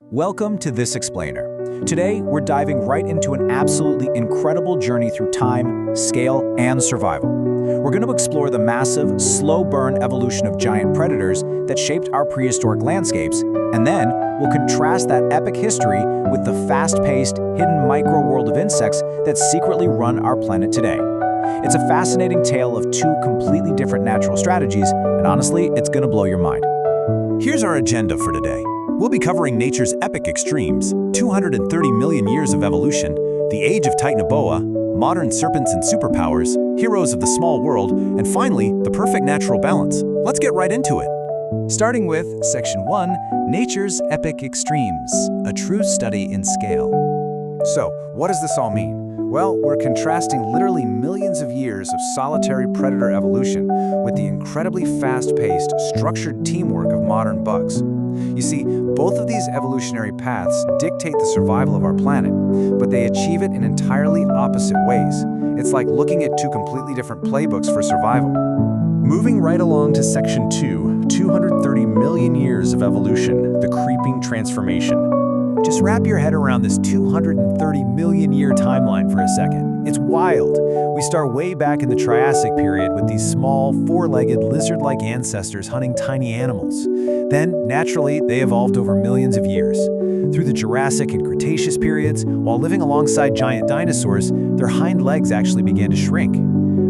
Welcome to This Explainer. Today, we're diving right into an absolutely incredible journey through time, scale, and survival. We're going to explore the massive, slow-burn evolution of giant predators that shaped our prehistoric landscapes, and then we'll contrast that epic history with the fast-paced, hidden micro-world of insects that secretly run our planet today. It's a fascinating tale of two completely different natural strategies, and honestly, it's going to blow your mind. Here's our agenda for today. We'll be covering nature's epic extremes, 230 million years of evolution, the age of Titanoboa, modern serpents and superpowers, heroes of the small world, and finally, the perfect natural balance. Let's get right into it. Starting with Section 1, Nature's Epic Extremes, a true study in scale. So, what does this all mean? Well, we're contrasting literally millions of years of solitary predator evolution with the incredibly fast-paced, structured teamwork of modern bugs. You see, both of these evolutionary paths dictate the survival of our planet, but they achieve it in entirely opposite ways. It's like looking at two completely different playbooks for survival. Moving right along to Section 2, 230 million years of evolution, the creeping transformation. Just wrap your head around this 230 million year timeline for a second. It's wild. We start way back in the Triassic period with these small, four-legged, lizard-like ancestors hunting tiny animals. Then, naturally, they evolved over millions of years. Through the Jurassic and Cretaceous periods, while living alongside giant dinosaurs, their hind legs actually began to shrink.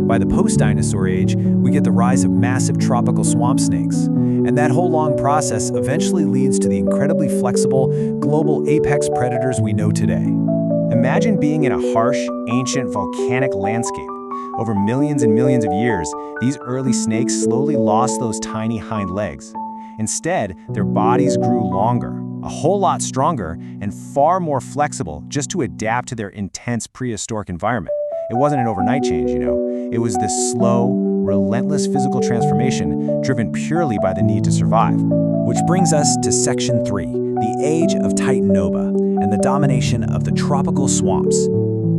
By the post-dinosaur age, we get the rise of massive tropical swamp snakes. And that whole long process eventually leads to the incredibly flexible, global apex predators we know today. Imagine being in a harsh, ancient, volcanic landscape. Over millions and millions of years, these early snakes slowly lost those tiny hind legs. Instead, their bodies grew longer, a whole lot stronger, and far more flexible just to adapt to their intense prehistoric environment. It wasn't an overnight change, you know. It was this slow, relentless physical transformation driven purely by the need to survive. Which brings us to Section 3, the age of Titanoboa and the domination of the tropical swamps.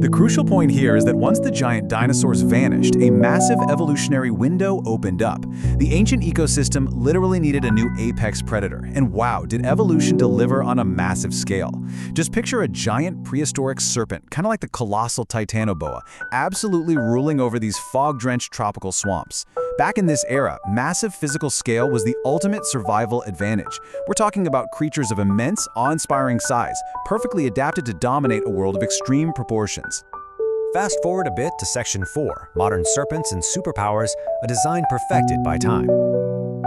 The crucial point here is that once the giant dinosaurs vanished, a massive evolutionary window opened up. The ancient ecosystem literally needed a new apex predator, and wow, did evolution deliver on a massive scale. Just picture a giant prehistoric serpent, kind of like the colossal Titanoboa, absolutely ruling over these fog-drenched tropical swamps. Back in this era, massive physical scale was the ultimate survival advantage. We're talking about creatures of immense, awe-inspiring size, perfectly adapted to dominate a world of extreme proportions. Fast forward a bit to Section 4, modern serpents and superpowers, a design perfected by time.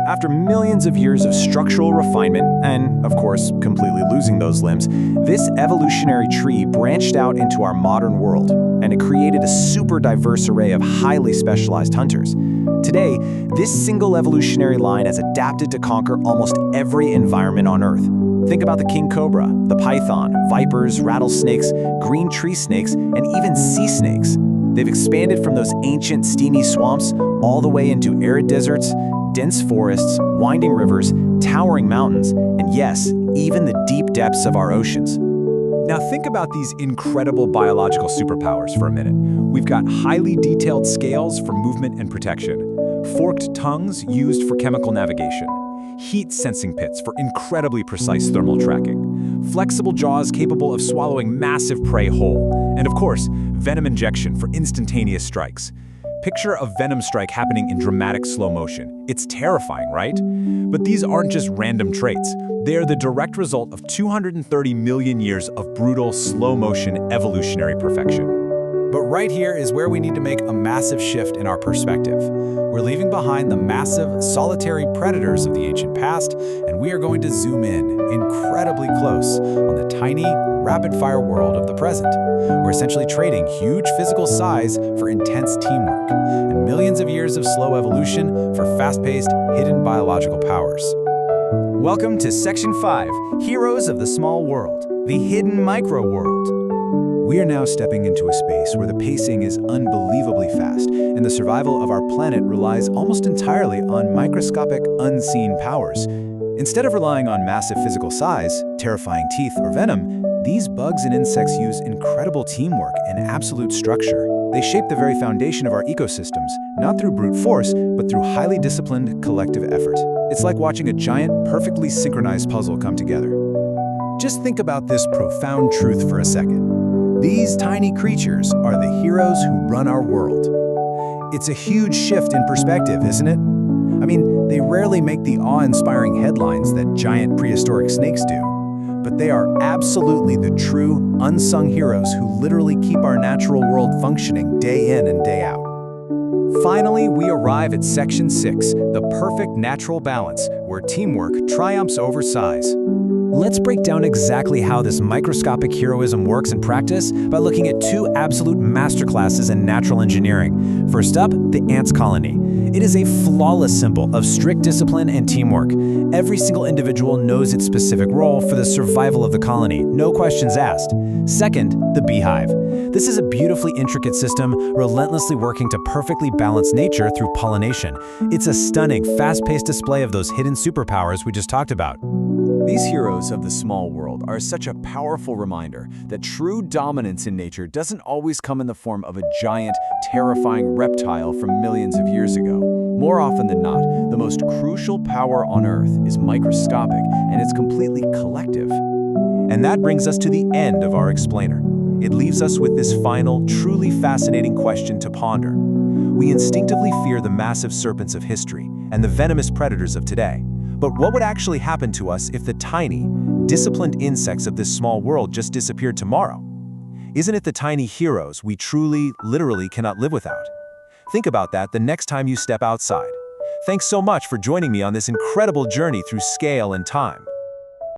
After millions of years of structural refinement, and of course, completely losing those limbs, this evolutionary tree branched out into our modern world, and it created a super diverse array of highly specialized hunters. Today, this single evolutionary line has adapted to conquer almost every environment on Earth. Think about the king cobra, the python, vipers, rattlesnakes, green tree snakes, and even sea snakes. They've expanded from those ancient steamy swamps all the way into arid deserts, dense forests, winding rivers, towering mountains, and yes, even the deep depths of our oceans. Now think about these incredible biological superpowers for a minute. We've got highly detailed scales for movement and protection, forked tongues used for chemical navigation, heat-sensing pits for incredibly precise thermal tracking, flexible jaws capable of swallowing massive prey whole, and of course, venom injection for instantaneous strikes. Picture a venom strike happening in dramatic slow motion. It's terrifying, right? But these aren't just random traits. They are the direct result of 230 million years of brutal, slow-motion evolutionary perfection. But right here is where we need to make a massive shift in our perspective. We're leaving behind the massive, solitary predators of the ancient past, and we are going to zoom in, incredibly close, on the tiny, rapid-fire world of the present. We're essentially trading huge physical size for intense teamwork, and millions of years of slow evolution for fast-paced, hidden biological powers. Welcome to Section 5, Heroes of the Small World, the Hidden Micro-World. We are now stepping into a space where the pacing is unbelievably fast, and the survival of our planet relies almost entirely on microscopic, unseen powers. Instead of relying on massive physical size, terrifying teeth, or venom, these bugs and insects use incredible teamwork and absolute structure. They shape the very foundation of our ecosystems, not through brute force, but through highly disciplined, collective effort. It's like watching a giant, perfectly synchronized puzzle come together. Just think about this profound truth for a second. These tiny creatures are the heroes who run our world. It's a huge shift in perspective, isn't it? I mean, they rarely make the awe-inspiring headlines that giant prehistoric snakes do, but they are absolutely the true, unsung heroes who literally keep our natural world functioning day in and day out. Finally, we arrive at Section 6, the perfect natural balance, where teamwork triumphs over size. Let's break down exactly how this microscopic heroism works in practice by looking at two absolute masterclasses in natural engineering. First up, the ants colony. It is a flawless symbol of strict discipline and teamwork. Every single individual knows its specific role for the survival of the colony, no questions asked. Second, the beehive. This is a beautifully intricate system, relentlessly working to perfectly balance nature through pollination. It's a stunning, fast-paced display of those hidden superpowers we just talked about. These heroes of the small world are such a powerful reminder that true dominance in nature doesn't always come in the form of a giant, terrifying reptile from millions of years ago. More often than not, the most crucial power on Earth is microscopic and it's completely collective. And that brings us to the end of our explainer. It leaves us with this final, truly fascinating question to ponder. We instinctively fear the massive serpents of history and the venomous predators of today. But what would actually happen to us if the tiny, disciplined insects of this small world just disappeared tomorrow? Isn't it the tiny heroes we truly, literally cannot live without? Think about that the next time you step outside. Thanks so much for joining me on this incredible journey through scale and time.